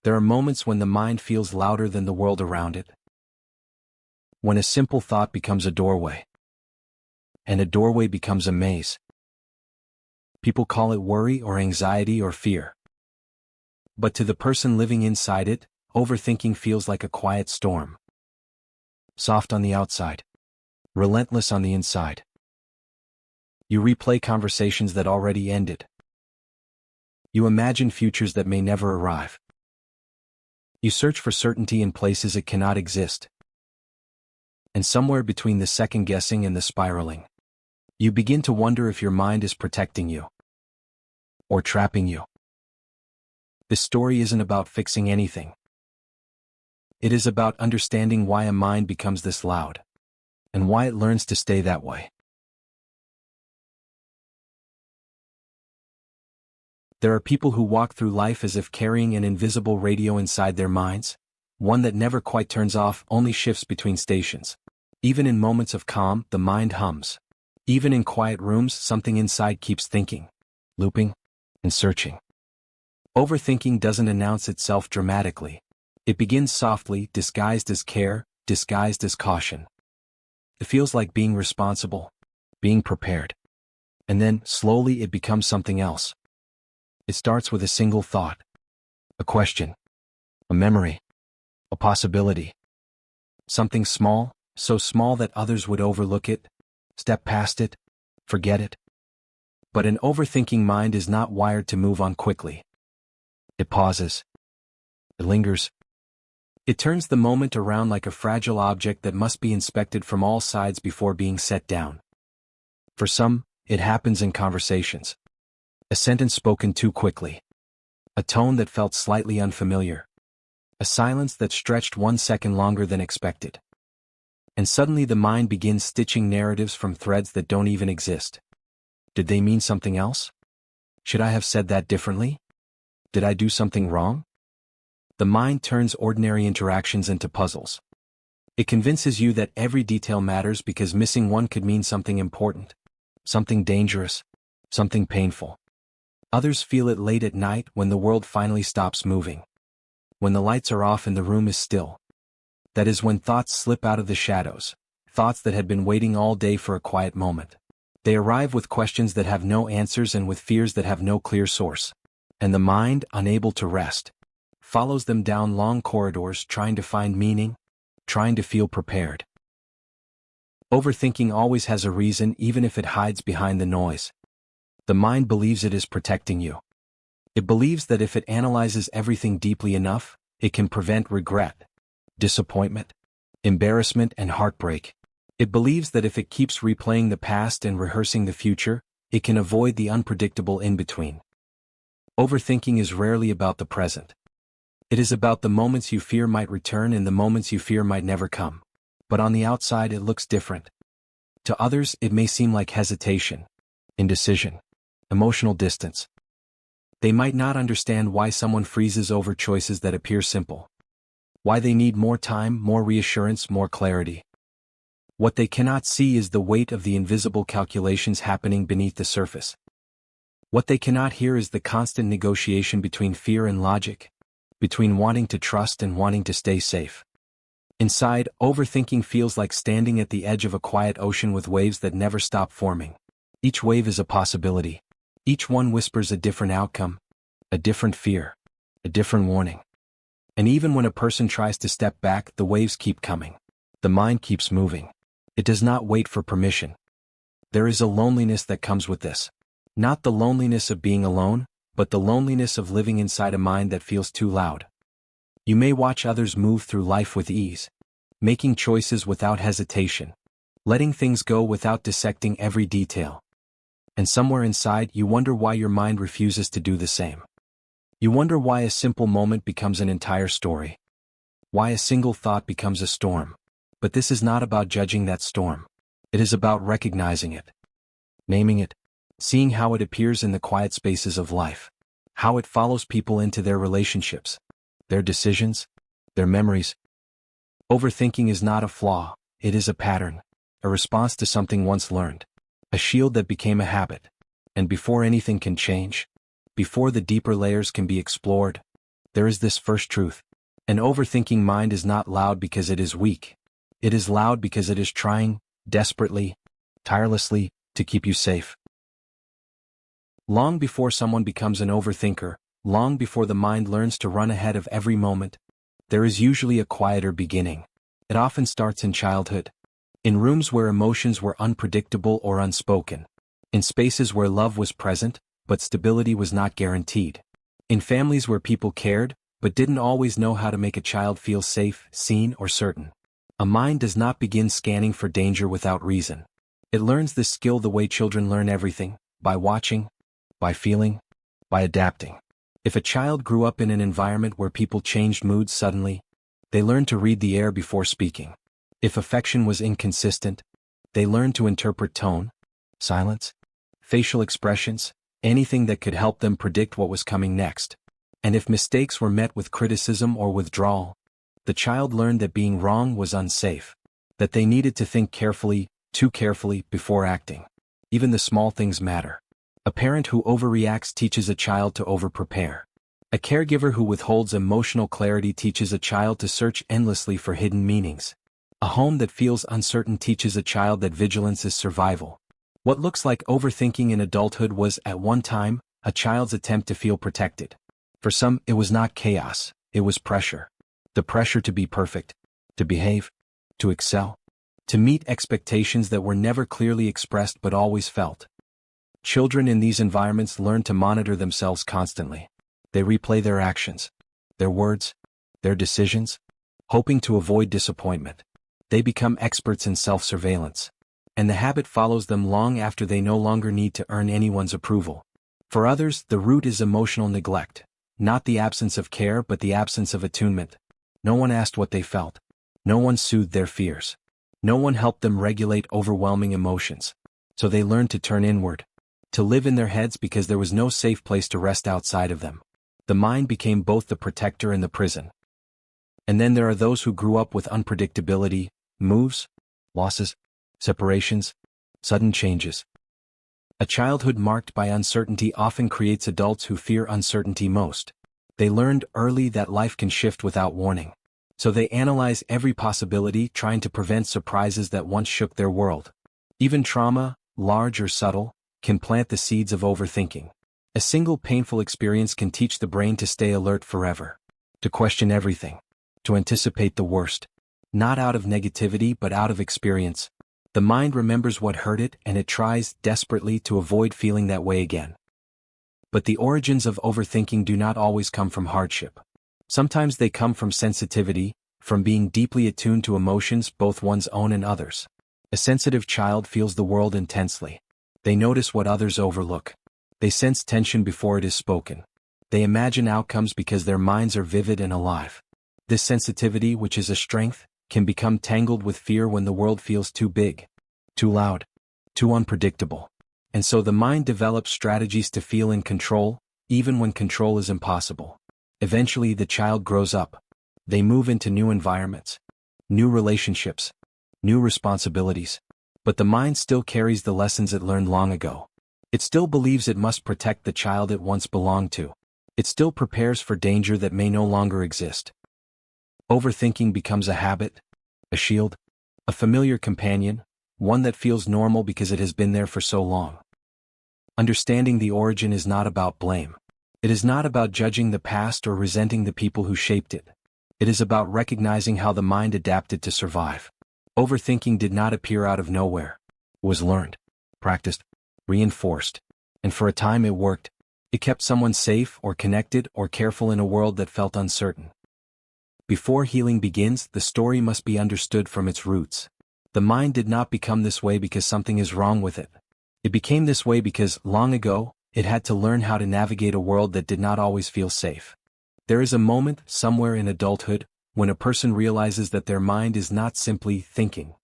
There are moments when the mind feels louder than the world around it. When a simple thought becomes a doorway, and a doorway becomes a maze. People call it worry or anxiety or fear. But to the person living inside it, overthinking feels like a quiet storm. Soft on the outside, relentless on the inside. You replay conversations that already ended. You imagine futures that may never arrive. You search for certainty in places it cannot exist. And somewhere between the second-guessing and the spiraling, you begin to wonder if your mind is protecting you or trapping you. This story isn't about fixing anything. It is about understanding why a mind becomes this loud, and why it learns to stay that way. There are people who walk through life as if carrying an invisible radio inside their minds, one that never quite turns off, only shifts between stations. Even in moments of calm, the mind hums. Even in quiet rooms, something inside keeps thinking, looping, and searching. Overthinking doesn't announce itself dramatically. It begins softly, disguised as care, disguised as caution. It feels like being responsible, being prepared. And then, slowly, it becomes something else. It starts with a single thought, a question, a memory, a possibility. Something small, so small that others would overlook it, step past it, forget it. But an overthinking mind is not wired to move on quickly. It pauses. It lingers. It turns the moment around like a fragile object that must be inspected from all sides before being set down. For some, it happens in conversations. A sentence spoken too quickly. A tone that felt slightly unfamiliar. A silence that stretched 1 second longer than expected. And suddenly the mind begins stitching narratives from threads that don't even exist. Did they mean something else? Should I have said that differently? Did I do something wrong? The mind turns ordinary interactions into puzzles. It convinces you that every detail matters because missing one could mean something important, something dangerous, something painful. Others feel it late at night when the world finally stops moving. When the lights are off and the room is still. That is when thoughts slip out of the shadows, thoughts that had been waiting all day for a quiet moment. They arrive with questions that have no answers and with fears that have no clear source. And the mind, unable to rest, follows them down long corridors trying to find meaning, trying to feel prepared. Overthinking always has a reason even if it hides behind the noise. The mind believes it is protecting you. It believes that if it analyzes everything deeply enough, it can prevent regret, disappointment, embarrassment, and heartbreak. It believes that if it keeps replaying the past and rehearsing the future, it can avoid the unpredictable in-between. Overthinking is rarely about the present. It is about the moments you fear might return and the moments you fear might never come. But on the outside it looks different. To others it may seem like hesitation, indecision, emotional distance. They might not understand why someone freezes over choices that appear simple. Why they need more time, more reassurance, more clarity. What they cannot see is the weight of the invisible calculations happening beneath the surface. What they cannot hear is the constant negotiation between fear and logic, between wanting to trust and wanting to stay safe. Inside, overthinking feels like standing at the edge of a quiet ocean with waves that never stop forming. Each wave is a possibility. Each one whispers a different outcome, a different fear, a different warning. And even when a person tries to step back, the waves keep coming. The mind keeps moving. It does not wait for permission. There is a loneliness that comes with this. Not the loneliness of being alone, but the loneliness of living inside a mind that feels too loud. You may watch others move through life with ease, making choices without hesitation, letting things go without dissecting every detail. And somewhere inside you wonder why your mind refuses to do the same. You wonder why a simple moment becomes an entire story. Why a single thought becomes a storm. But this is not about judging that storm. It is about recognizing it, naming it, seeing how it appears in the quiet spaces of life, how it follows people into their relationships, their decisions, their memories. Overthinking is not a flaw, it is a pattern, a response to something once learned, a shield that became a habit. And before anything can change, before the deeper layers can be explored, there is this first truth. An overthinking mind is not loud because it is weak. It is loud because it is trying, desperately, tirelessly, to keep you safe. Long before someone becomes an overthinker, long before the mind learns to run ahead of every moment, there is usually a quieter beginning. It often starts in childhood. In rooms where emotions were unpredictable or unspoken. In spaces where love was present, but stability was not guaranteed. In families where people cared, but didn't always know how to make a child feel safe, seen, or certain. A mind does not begin scanning for danger without reason. It learns this skill the way children learn everything, by watching, by feeling, by adapting. If a child grew up in an environment where people changed moods suddenly, they learned to read the air before speaking. If affection was inconsistent, they learned to interpret tone, silence, facial expressions, anything that could help them predict what was coming next. And if mistakes were met with criticism or withdrawal, the child learned that being wrong was unsafe, that they needed to think carefully, too carefully, before acting. Even the small things matter. A parent who overreacts teaches a child to overprepare. A caregiver who withholds emotional clarity teaches a child to search endlessly for hidden meanings. A home that feels uncertain teaches a child that vigilance is survival. What looks like overthinking in adulthood was, at one time, a child's attempt to feel protected. For some, it was not chaos, it was pressure. The pressure to be perfect, to behave, to excel, to meet expectations that were never clearly expressed but always felt. Children in these environments learn to monitor themselves constantly. They replay their actions, their words, their decisions, hoping to avoid disappointment. They become experts in self-surveillance. And the habit follows them long after they no longer need to earn anyone's approval. For others, the root is emotional neglect, not the absence of care but the absence of attunement. No one asked what they felt. No one soothed their fears. No one helped them regulate overwhelming emotions. So they learned to turn inward, to live in their heads because there was no safe place to rest outside of them. The mind became both the protector and the prison. And then there are those who grew up with unpredictability, moves, losses, separations, sudden changes. A childhood marked by uncertainty often creates adults who fear uncertainty most. They learned early that life can shift without warning. So they analyze every possibility, trying to prevent surprises that once shook their world. Even trauma, large or subtle, can plant the seeds of overthinking. A single painful experience can teach the brain to stay alert forever, to question everything, to anticipate the worst. Not out of negativity but out of experience. The mind remembers what hurt it and it tries desperately to avoid feeling that way again. But the origins of overthinking do not always come from hardship. Sometimes they come from sensitivity, from being deeply attuned to emotions, both one's own and others. A sensitive child feels the world intensely. They notice what others overlook. They sense tension before it is spoken. They imagine outcomes because their minds are vivid and alive. This sensitivity, which is a strength, can become tangled with fear when the world feels too big, too loud, too unpredictable. And so the mind develops strategies to feel in control, even when control is impossible. Eventually the child grows up. They move into new environments, new relationships, new responsibilities. But the mind still carries the lessons it learned long ago. It still believes it must protect the child it once belonged to. It still prepares for danger that may no longer exist. Overthinking becomes a habit, a shield, a familiar companion, one that feels normal because it has been there for so long. Understanding the origin is not about blame. It is not about judging the past or resenting the people who shaped it. It is about recognizing how the mind adapted to survive. Overthinking did not appear out of nowhere. It was learned, practiced, reinforced, and for a time it worked. It kept someone safe or connected or careful in a world that felt uncertain. Before healing begins, the story must be understood from its roots. The mind did not become this way because something is wrong with it. It became this way because, long ago, it had to learn how to navigate a world that did not always feel safe. There is a moment, somewhere in adulthood, when a person realizes that their mind is not simply thinking.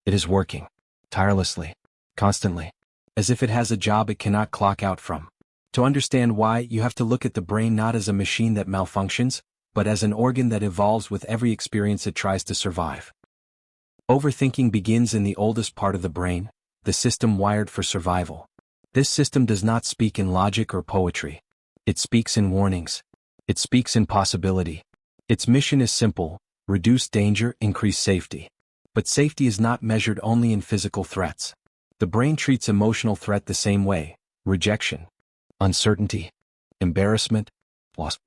It is working, tirelessly, constantly, as if it has a job it cannot clock out from. To understand why, you have to look at the brain not as a machine that malfunctions, but as an organ that evolves with every experience it tries to survive. Overthinking begins in the oldest part of the brain, the system wired for survival. This system does not speak in logic or poetry. It speaks in warnings. It speaks in possibility. Its mission is simple: reduce danger, increase safety. But safety is not measured only in physical threats. The brain treats emotional threat the same way: rejection, uncertainty, embarrassment, loss.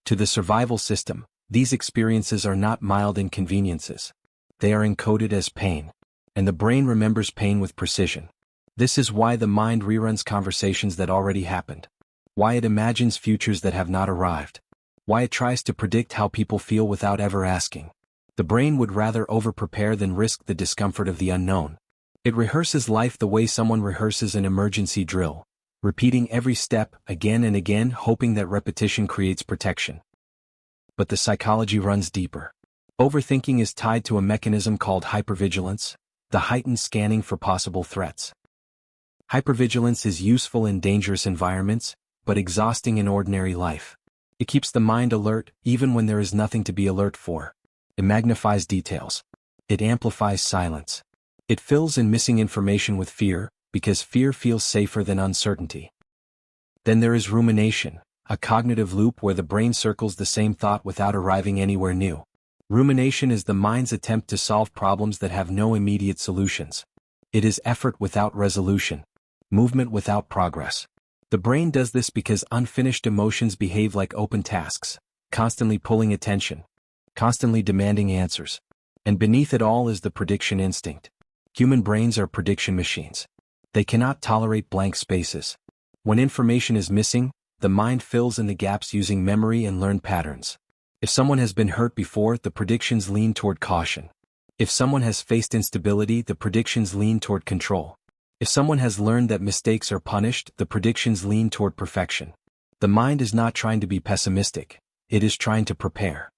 To the survival system, these experiences are not mild inconveniences. They are encoded as pain. And the brain remembers pain with precision. This is why the mind reruns conversations that already happened. Why it imagines futures that have not arrived. Why it tries to predict how people feel without ever asking. The brain would rather over-prepare than risk the discomfort of the unknown. It rehearses life the way someone rehearses an emergency drill, repeating every step again and again, hoping that repetition creates protection. But the psychology runs deeper. Overthinking is tied to a mechanism called hypervigilance, the heightened scanning for possible threats. Hypervigilance is useful in dangerous environments, but exhausting in ordinary life. It keeps the mind alert even when there is nothing to be alert for. It magnifies details. It amplifies silence. It fills in missing information with fear, because fear feels safer than uncertainty. Then there is rumination, a cognitive loop where the brain circles the same thought without arriving anywhere new. Rumination is the mind's attempt to solve problems that have no immediate solutions. It is effort without resolution, movement without progress. The brain does this because unfinished emotions behave like open tasks, constantly pulling attention, constantly demanding answers. And beneath it all is the prediction instinct. Human brains are prediction machines. They cannot tolerate blank spaces. When information is missing, the mind fills in the gaps using memory and learned patterns. If someone has been hurt before, the predictions lean toward caution. If someone has faced instability, the predictions lean toward control. If someone has learned that mistakes are punished, the predictions lean toward perfection. The mind is not trying to be pessimistic, it is trying to prepare.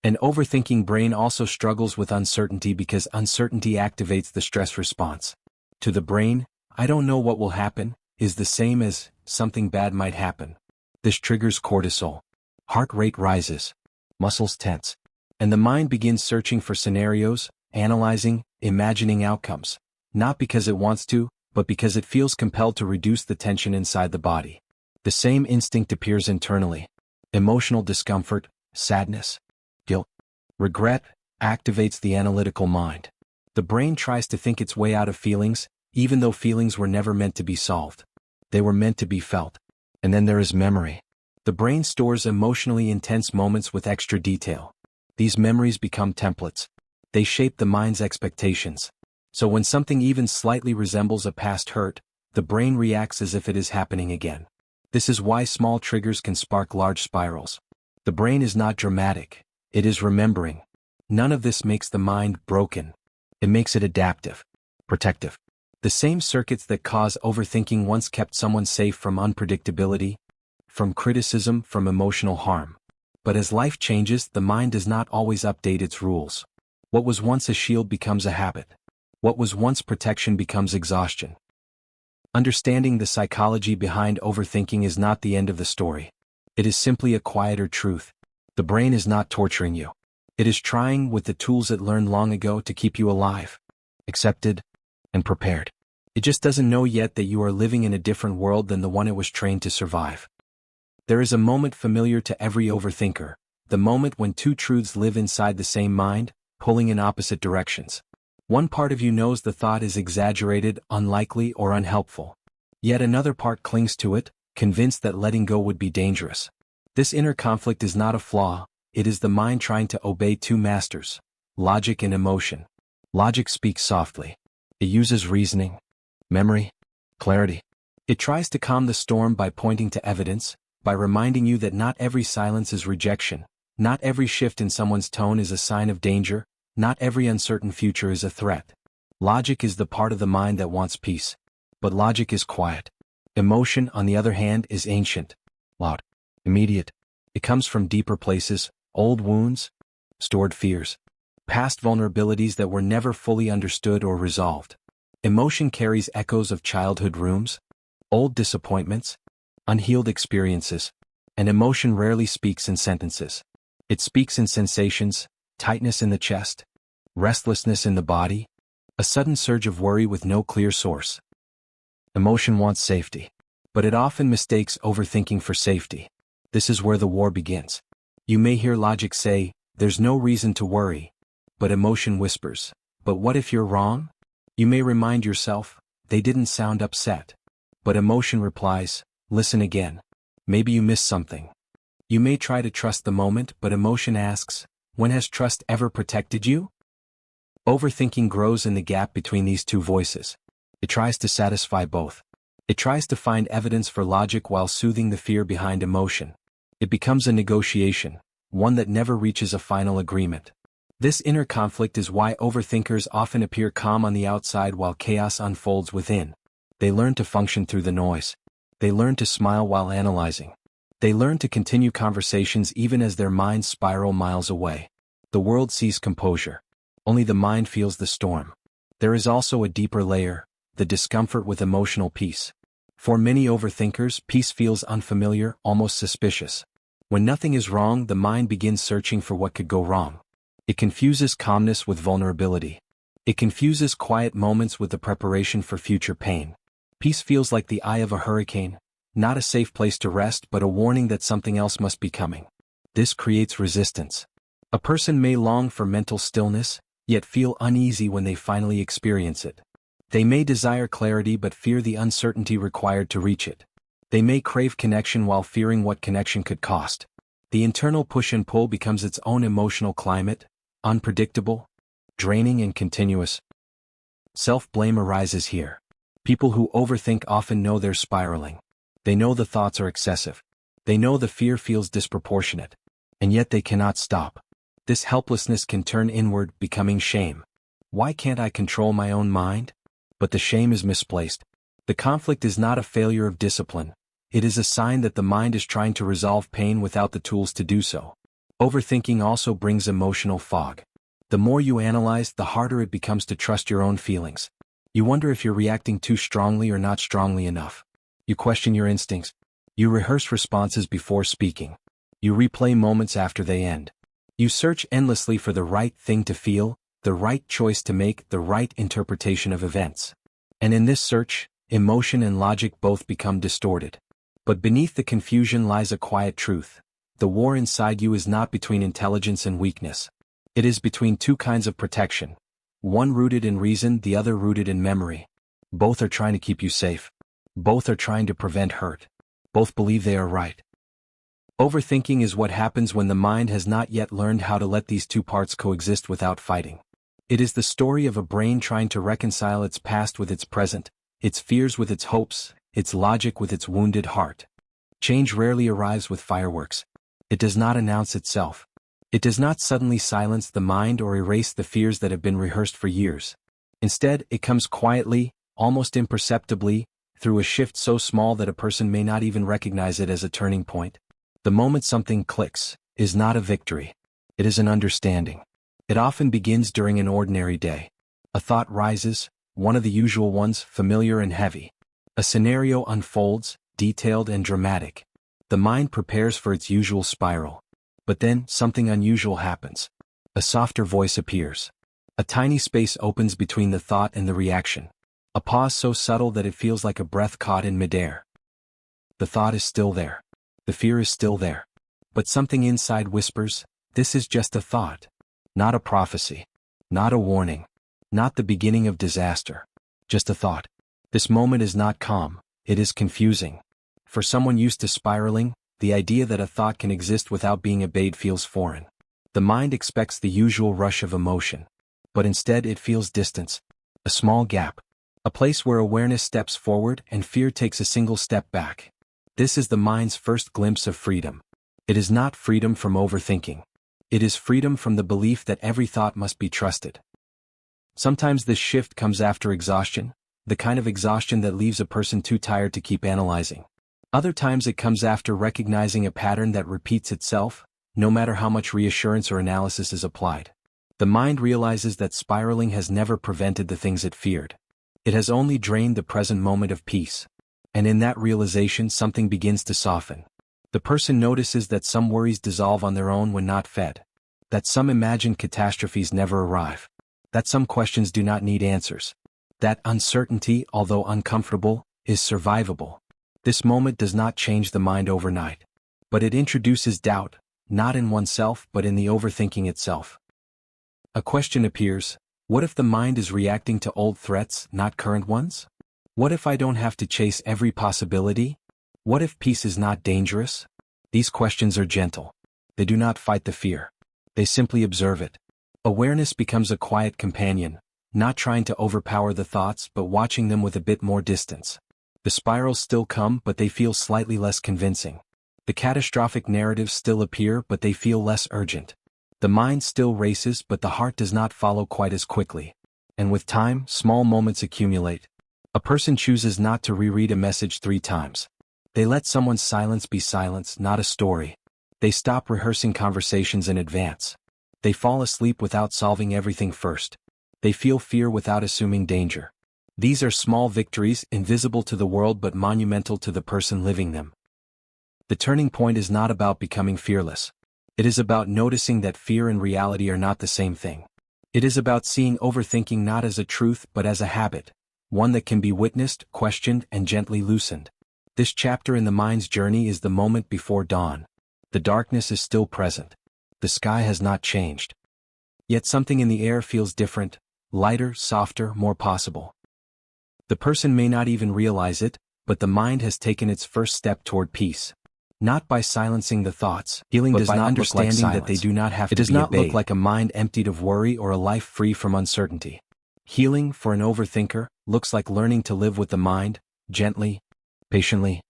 An overthinking brain also struggles with uncertainty because uncertainty activates the stress response. To the brain, "I don't know what will happen," is the same as "something bad might happen." This triggers cortisol. Heart rate rises. Muscles tense. And the mind begins searching for scenarios, analyzing, imagining outcomes. Not because it wants to, but because it feels compelled to reduce the tension inside the body. The same instinct appears internally. Emotional discomfort, sadness, guilt, regret, activates the analytical mind. The brain tries to think its way out of feelings, even though feelings were never meant to be solved. They were meant to be felt. And then there is memory. The brain stores emotionally intense moments with extra detail. These memories become templates. They shape the mind's expectations. So when something even slightly resembles a past hurt, the brain reacts as if it is happening again. This is why small triggers can spark large spirals. The brain is not dramatic, it is remembering. None of this makes the mind broken. It makes it adaptive, protective. The same circuits that cause overthinking once kept someone safe from unpredictability, from criticism, from emotional harm. But as life changes, the mind does not always update its rules. What was once a shield becomes a habit. What was once protection becomes exhaustion. Understanding the psychology behind overthinking is not the end of the story. It is simply a quieter truth. The brain is not torturing you. It is trying, with the tools it learned long ago, to keep you alive, accepted, and prepared. It just doesn't know yet that you are living in a different world than the one it was trained to survive. There is a moment familiar to every overthinker, the moment when two truths live inside the same mind, pulling in opposite directions. One part of you knows the thought is exaggerated, unlikely, or unhelpful. Yet another part clings to it, convinced that letting go would be dangerous. This inner conflict is not a flaw, it is the mind trying to obey two masters, logic and emotion. Logic speaks softly. It uses reasoning, memory, clarity. It tries to calm the storm by pointing to evidence, by reminding you that not every silence is rejection, not every shift in someone's tone is a sign of danger, not every uncertain future is a threat. Logic is the part of the mind that wants peace. But logic is quiet. Emotion, on the other hand, is ancient, loud, immediate. It comes from deeper places, old wounds, stored fears, past vulnerabilities that were never fully understood or resolved. Emotion carries echoes of childhood wounds, old disappointments, unhealed experiences, and emotion rarely speaks in sentences. It speaks in sensations, tightness in the chest, restlessness in the body, a sudden surge of worry with no clear source. Emotion wants safety, but it often mistakes overthinking for safety. This is where the war begins. You may hear logic say, there's no reason to worry. But emotion whispers, but what if you're wrong? You may remind yourself, they didn't sound upset. But emotion replies, listen again. Maybe you missed something. You may try to trust the moment, but emotion asks, when has trust ever protected you? Overthinking grows in the gap between these two voices. It tries to satisfy both. It tries to find evidence for logic while soothing the fear behind emotion. It becomes a negotiation, one that never reaches a final agreement. This inner conflict is why overthinkers often appear calm on the outside while chaos unfolds within. They learn to function through the noise. They learn to smile while analyzing. They learn to continue conversations even as their minds spiral miles away. The world sees composure. Only the mind feels the storm. There is also a deeper layer, the discomfort with emotional peace. For many overthinkers, peace feels unfamiliar, almost suspicious. When nothing is wrong, the mind begins searching for what could go wrong. It confuses calmness with vulnerability. It confuses quiet moments with the preparation for future pain. Peace feels like the eye of a hurricane, not a safe place to rest but a warning that something else must be coming. This creates resistance. A person may long for mental stillness, yet feel uneasy when they finally experience it. They may desire clarity but fear the uncertainty required to reach it. They may crave connection while fearing what connection could cost. The internal push and pull becomes its own emotional climate, unpredictable, draining and continuous. Self-blame arises here. People who overthink often know they're spiraling. They know the thoughts are excessive. They know the fear feels disproportionate. And yet they cannot stop. This helplessness can turn inward, becoming shame. Why can't I control my own mind? But the shame is misplaced. The conflict is not a failure of discipline. It is a sign that the mind is trying to resolve pain without the tools to do so. Overthinking also brings emotional fog. The more you analyze, the harder it becomes to trust your own feelings. You wonder if you're reacting too strongly or not strongly enough. You question your instincts. You rehearse responses before speaking. You replay moments after they end. You search endlessly for the right thing to feel, the right choice to make, the right interpretation of events. And in this search, emotion and logic both become distorted. But beneath the confusion lies a quiet truth. The war inside you is not between intelligence and weakness. It is between two kinds of protection. One rooted in reason, the other rooted in memory. Both are trying to keep you safe. Both are trying to prevent hurt. Both believe they are right. Overthinking is what happens when the mind has not yet learned how to let these two parts coexist without fighting. It is the story of a brain trying to reconcile its past with its present, its fears with its hopes, its logic with its wounded heart. Change rarely arrives with fireworks. It does not announce itself. It does not suddenly silence the mind or erase the fears that have been rehearsed for years. Instead, it comes quietly, almost imperceptibly, through a shift so small that a person may not even recognize it as a turning point. The moment something clicks is not a victory. It is an understanding. It often begins during an ordinary day. A thought rises, one of the usual ones, familiar and heavy. A scenario unfolds, detailed and dramatic. The mind prepares for its usual spiral. But then, something unusual happens. A softer voice appears. A tiny space opens between the thought and the reaction. A pause so subtle that it feels like a breath caught in midair. The thought is still there. The fear is still there. But something inside whispers, this is just a thought. Not a prophecy. Not a warning. Not the beginning of disaster. Just a thought. This moment is not calm, it is confusing. For someone used to spiraling, the idea that a thought can exist without being obeyed feels foreign. The mind expects the usual rush of emotion. But instead it feels distance. A small gap. A place where awareness steps forward and fear takes a single step back. This is the mind's first glimpse of freedom. It is not freedom from overthinking. It is freedom from the belief that every thought must be trusted. Sometimes this shift comes after exhaustion, the kind of exhaustion that leaves a person too tired to keep analyzing. Other times it comes after recognizing a pattern that repeats itself, no matter how much reassurance or analysis is applied. The mind realizes that spiraling has never prevented the things it feared. It has only drained the present moment of peace. And in that realization something begins to soften. The person notices that some worries dissolve on their own when not fed. That some imagined catastrophes never arrive. That some questions do not need answers. That uncertainty, although uncomfortable, is survivable. This moment does not change the mind overnight. But it introduces doubt, not in oneself but in the overthinking itself. A question appears: what if the mind is reacting to old threats, not current ones? What if I don't have to chase every possibility? What if peace is not dangerous? These questions are gentle. They do not fight the fear. They simply observe it. Awareness becomes a quiet companion, not trying to overpower the thoughts but watching them with a bit more distance. The spirals still come but they feel slightly less convincing. The catastrophic narratives still appear but they feel less urgent. The mind still races but the heart does not follow quite as quickly. And with time, small moments accumulate. A person chooses not to reread a message 3 times. They let someone's silence be silence, not a story. They stop rehearsing conversations in advance. They fall asleep without solving everything first. They feel fear without assuming danger. These are small victories, invisible to the world but monumental to the person living them. The turning point is not about becoming fearless. It is about noticing that fear and reality are not the same thing. It is about seeing overthinking not as a truth but as a habit, one that can be witnessed, questioned, and gently loosened. This chapter in the mind's journey is the moment before dawn. The darkness is still present. The sky has not changed. Yet something in the air feels different, lighter, softer, more possible. The person may not even realize it, but the mind has taken its first step toward peace. Not by silencing the thoughts, healing does not understanding that they do not have to be obeyed. It does not look like a mind emptied of worry or a life free from uncertainty. Healing, for an overthinker, looks like learning to live with the mind, gently, patiently,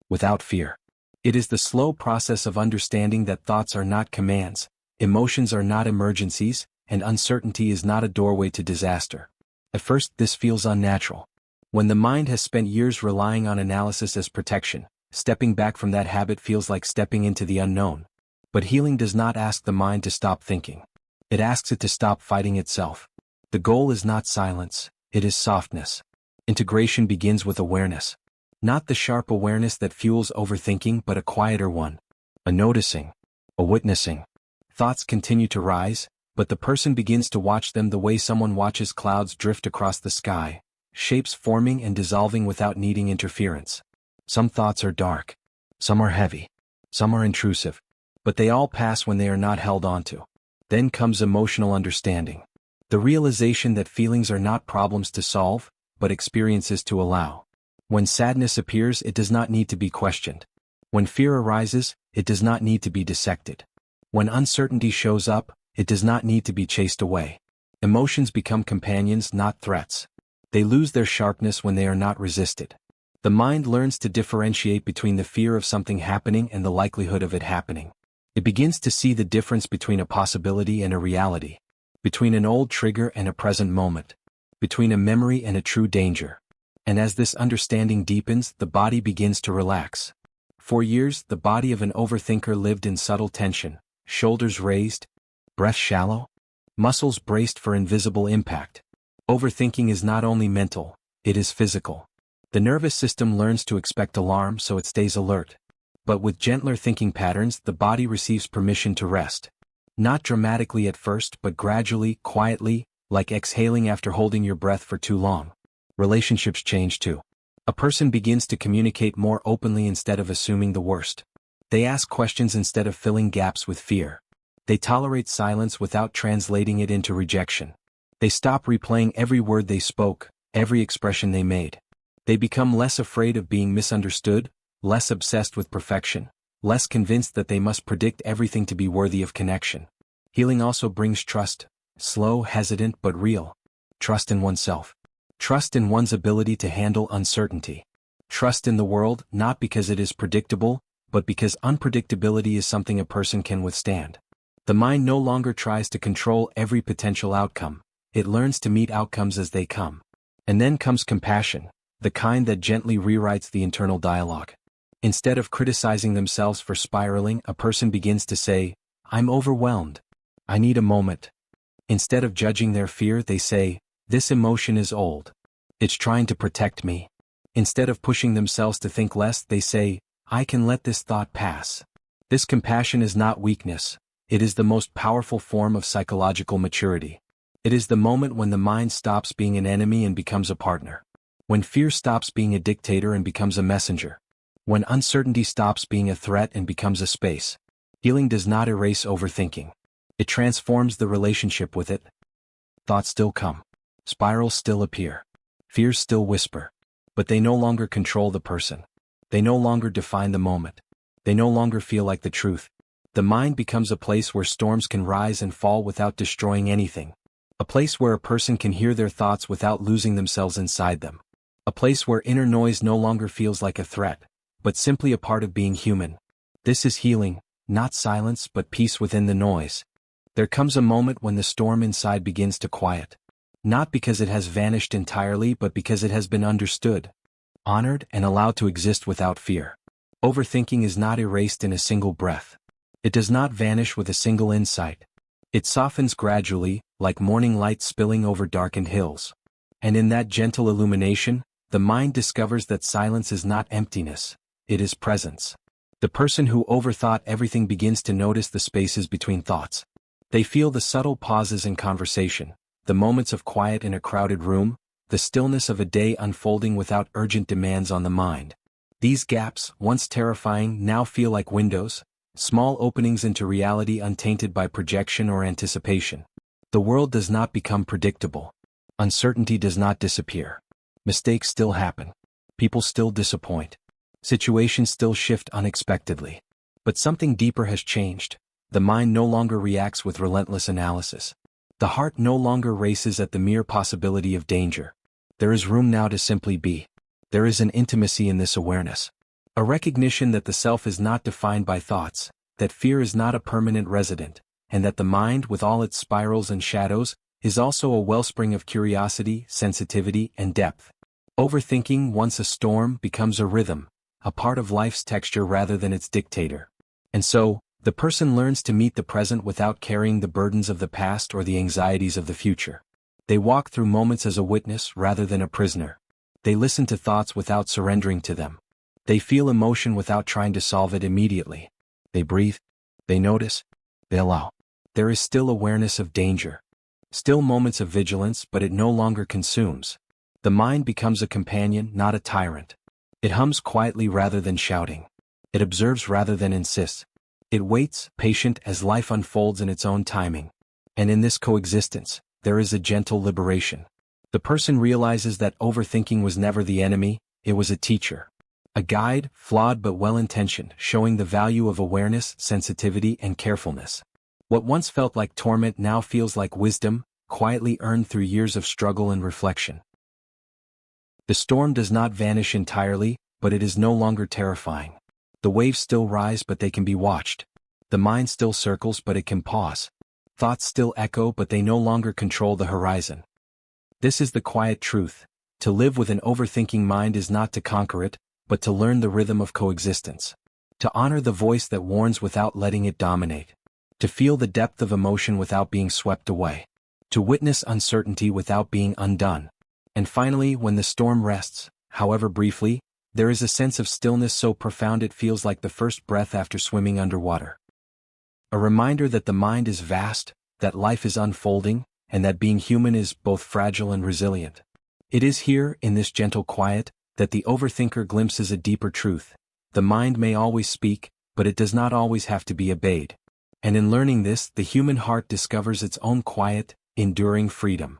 without fear. It is the slow process of understanding that thoughts are not commands, emotions are not emergencies, and uncertainty is not a doorway to disaster. At first, this feels unnatural. When the mind has spent years relying on analysis as protection, stepping back from that habit feels like stepping into the unknown. But healing does not ask the mind to stop thinking. It asks it to stop fighting itself. The goal is not silence, it is softness. Integration begins with awareness. Not the sharp awareness that fuels overthinking but a quieter one. A noticing. A witnessing. Thoughts continue to rise, but the person begins to watch them the way someone watches clouds drift across the sky, shapes forming and dissolving without needing interference. Some thoughts are dark. Some are heavy. Some are intrusive. But they all pass when they are not held onto. Then comes emotional understanding. The realization that feelings are not problems to solve, but experiences to allow. When sadness appears, it does not need to be questioned. When fear arises, it does not need to be dissected. When uncertainty shows up, it does not need to be chased away. Emotions become companions, not threats. They lose their sharpness when they are not resisted. The mind learns to differentiate between the fear of something happening and the likelihood of it happening. It begins to see the difference between a possibility and a reality, between an old trigger and a present moment, between a memory and a true danger. And as this understanding deepens, the body begins to relax. For years, the body of an overthinker lived in subtle tension, shoulders raised, breath shallow, muscles braced for invisible impact. Overthinking is not only mental, it is physical. The nervous system learns to expect alarm so it stays alert. But with gentler thinking patterns, the body receives permission to rest. Not dramatically at first, but gradually, quietly, like exhaling after holding your breath for too long. Relationships change too. A person begins to communicate more openly instead of assuming the worst. They ask questions instead of filling gaps with fear. They tolerate silence without translating it into rejection. They stop replaying every word they spoke, every expression they made. They become less afraid of being misunderstood, less obsessed with perfection, less convinced that they must predict everything to be worthy of connection. Healing also brings trust, slow, hesitant, but real. Trust in oneself. Trust in one's ability to handle uncertainty. Trust in the world, not because it is predictable, but because unpredictability is something a person can withstand. The mind no longer tries to control every potential outcome. It learns to meet outcomes as they come. And then comes compassion, the kind that gently rewrites the internal dialogue. Instead of criticizing themselves for spiraling, a person begins to say, "I'm overwhelmed. I need a moment." Instead of judging their fear, they say, "This emotion is old. It's trying to protect me." Instead of pushing themselves to think less, they say, "I can let this thought pass." This compassion is not weakness. It is the most powerful form of psychological maturity. It is the moment when the mind stops being an enemy and becomes a partner. When fear stops being a dictator and becomes a messenger. When uncertainty stops being a threat and becomes a space, healing does not erase overthinking. It transforms the relationship with it. Thoughts still come. Spirals still appear. Fears still whisper. But they no longer control the person. They no longer define the moment. They no longer feel like the truth. The mind becomes a place where storms can rise and fall without destroying anything. A place where a person can hear their thoughts without losing themselves inside them. A place where inner noise no longer feels like a threat, but simply a part of being human. This is healing, not silence but peace within the noise. There comes a moment when the storm inside begins to quiet. Not because it has vanished entirely but because it has been understood, honored and allowed to exist without fear. Overthinking is not erased in a single breath. It does not vanish with a single insight. It softens gradually, like morning light spilling over darkened hills. And in that gentle illumination, the mind discovers that silence is not emptiness, it is presence. The person who overthought everything begins to notice the spaces between thoughts. They feel the subtle pauses in conversation, the moments of quiet in a crowded room, the stillness of a day unfolding without urgent demands on the mind. These gaps, once terrifying, now feel like windows, small openings into reality untainted by projection or anticipation. The world does not become predictable. Uncertainty does not disappear. Mistakes still happen. People still disappoint. Situations still shift unexpectedly. But something deeper has changed. The mind no longer reacts with relentless analysis. The heart no longer races at the mere possibility of danger. There is room now to simply be. There is an intimacy in this awareness. A recognition that the self is not defined by thoughts, that fear is not a permanent resident, and that the mind, with all its spirals and shadows, is also a wellspring of curiosity, sensitivity, and depth. Overthinking, once a storm, becomes a rhythm, a part of life's texture rather than its dictator. And so, the person learns to meet the present without carrying the burdens of the past or the anxieties of the future. They walk through moments as a witness rather than a prisoner. They listen to thoughts without surrendering to them. They feel emotion without trying to solve it immediately. They breathe. They notice. They allow. There is still awareness of danger. Still moments of vigilance, but it no longer consumes. The mind becomes a companion, not a tyrant. It hums quietly rather than shouting. It observes rather than insists. It waits, patient as life unfolds in its own timing. And in this coexistence, there is a gentle liberation. The person realizes that overthinking was never the enemy, it was a teacher. A guide, flawed but well-intentioned, showing the value of awareness, sensitivity, and carefulness. What once felt like torment now feels like wisdom, quietly earned through years of struggle and reflection. The storm does not vanish entirely, but it is no longer terrifying. The waves still rise but they can be watched. The mind still circles but it can pause. Thoughts still echo but they no longer control the horizon. This is the quiet truth. To live with an overthinking mind is not to conquer it, but to learn the rhythm of coexistence. To honor the voice that warns without letting it dominate. To feel the depth of emotion without being swept away. To witness uncertainty without being undone. And finally, when the storm rests, however briefly, there is a sense of stillness so profound it feels like the first breath after swimming underwater. A reminder that the mind is vast, that life is unfolding, and that being human is both fragile and resilient. It is here, in this gentle quiet, that the overthinker glimpses a deeper truth. The mind may always speak, but it does not always have to be obeyed. And in learning this, the human heart discovers its own quiet, enduring freedom.